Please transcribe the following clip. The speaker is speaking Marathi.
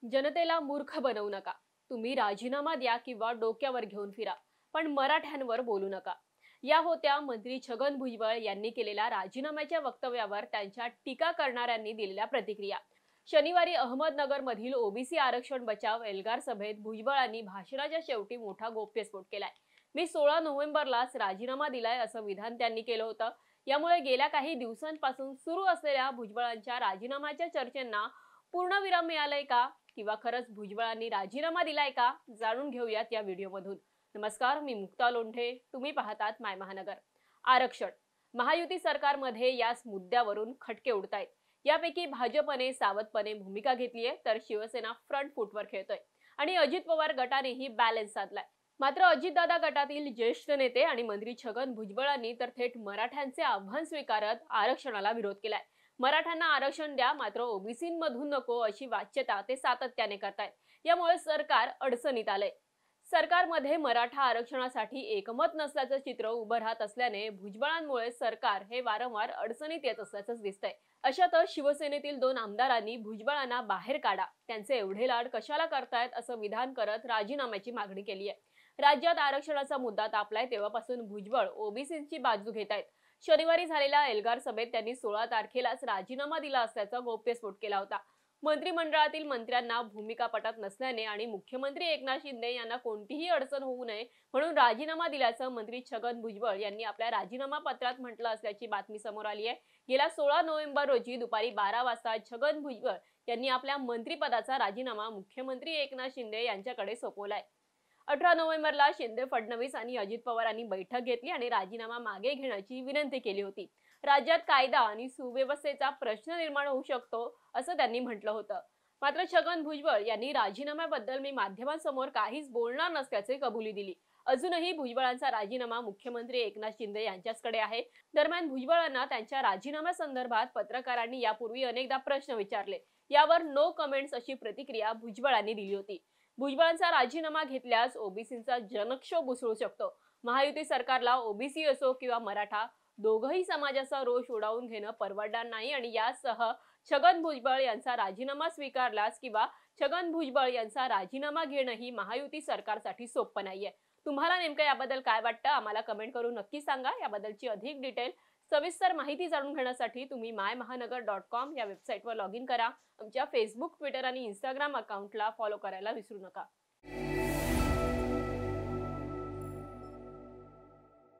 जनतेला मूर्ख बनवू नका। तुम्ही राजीनामा द्या किंवा डोक्यावर घेऊन फिरा, पण मराठ्यांवर बोलू नका। या होत्या मंत्री छगन भुजबळ यांनी केलेल्या राजीनाम्याच्या वक्तव्यावर त्यांच्या टीका करणाऱ्यांनी दिलेल्या प्रतिक्रिया। शनिवारी अहमदनगर मधील ओबीसी आरक्षण बचाव एल्गार सभेत भुजबळांनी भाषणाच्या शेवटी मोठा गौप्यस्फोट केलाय। मी 16 नोव्हेंबरलाच राजीनामा दिलाय असं विधान त्यांनी केलं होतं। यामुळे गेल्या काही दिवसांपासून सुरू असलेल्या भुजबळांच्या राजीनाम्याच्या चर्चेंना पूर्णविराम मिळालाय का, किंवा खरंच भुजबळांनी राजीनामा दिलाय का, जाणून घेऊयात या व्हिडिओमधून। नमस्कार, मी मुक्ता लोंढे, तुम्ही पाहतात माय महानगर। आरक्षण महायुती सरकारमध्ये याच मुद्द्यावरून खटके उडतायत। यापैकी भाजपने सावधपणे भूमिका घेतलीये, तर शिवसेना फ्रंट फूटवर खेळतोय आणि अजित पवार गटानेही बॅलन्स साधलाय। मात्र अजितदादा गटातील ज्येष्ठ नेते आणि मंत्री छगन भुजबळांनी तर थेट मराठ्यांचे आव्हान स्वीकारत आरक्षणाला विरोध केलाय। मराठ्यांना आरक्षण द्या, मात्र ओबीसींमधून नको, अशी वाच्यता ते सातत्याने करतायत। यामुळे सरकार अडचणीत आलंय। सरकारमध्ये मराठा आरक्षणासाठी एकमत नसल्याचं चित्र उभं राहत असल्याने भुजबळांमुळे सरकार हे वारंवार अडचणीत येत असल्याचं दिसतंय। अशातच शिवसेनेतील 2 आमदारांनी भुजबळांना बाहेर काढा, त्यांचे एवढे लाड कशाला करतायत असं विधान करत राजीनाम्याची मागणी केली आहे। राज्यात आरक्षणाचा मुद्दा तापलाय तेव्हापासून भुजबळ ओबीसींची बाजू घेत आहेत। शनिवारी झालेल्या एल्गार सभेत त्यांनी 16 तारखेलाच राजीनामा दिला असल्याचा गौप्यस्फोट केला होता। मंत्रिमंडळातील मंत्र्यांना भूमिका पटत नसल्याने आणि मुख्यमंत्री एकनाथ शिंदे यांना कोणतीही अडचण होऊ नये म्हणून राजीनामा दिल्याचं मंत्री छगन भुजबळ यांनी आपल्या राजीनामा पत्रात म्हटलं असल्याची बातमी समोर आली आहे। गेल्या 16 नोव्हेंबर रोजी दुपारी 12 वाजता छगन भुजबळ यांनी आपल्या मंत्रिपदाचा राजीनामा मुख्यमंत्री एकनाथ शिंदे यांच्याकडे सोपवलाय। 18 नोव्हेंबरला शिंदे, फडणवीस आणि अजित पवारांनी बैठक घेतली आणि राजीनामा मागे घेण्याची विनंती केली होती। राज्यात कायदा आणि सुव्यवस्थेचा प्रश्न निर्माण होऊ शकतो असं त्यांनी म्हटलं होतं। मात्र छगन भुजबळ यांनी राजीनाम्याबद्दल मी माध्यमांसमोर काहीच बोलणार नसल्याची कबुली दिली। अजूनही भुजबळांचा राजीनामा मुख्यमंत्री एकनाथ शिंदे यांच्याकडे आहे। दरम्यान भुजबळांना त्यांच्या राजीनाम्यासंदर्भात पत्रकारांनी यापूर्वी अनेकदा प्रश्न विचारले। यावर नो कमेंट्स अशी प्रतिक्रिया भुजबळांनी दिली होती। भुजबळांचा राजीनामा घेतल्यास ओबीसींचा जनक्षोभ उसळू शकतो। महायुती सरकारला ओबीसी असो किंवा मराठा, दोघही समाजाचा रोष उडावून घेणं परवडणार नाही आणि यासह छगन भुजबळ यांचा राजीनामा स्वीकारल्यास किंवा छगन भुजबळ यांचा राजीनामा घेणंही महायुती सरकारसाठी सोपं नाहीये। तुम्हाला नेमकं याबद्दल काय वाटतं, आम्हाला कमेंट करून नक्की सांगा। याबद्दलची अधिक डिटेल, सविस्तर माहिती जाणून घेण्यासाठी तुम्ही mymahaNagar.com या वेबसाईटवर लॉग इन करा। आमच्या फेसबुक, ट्विटर आणि इंस्टाग्राम अकाउंटला फॉलो करायला विसरू नका।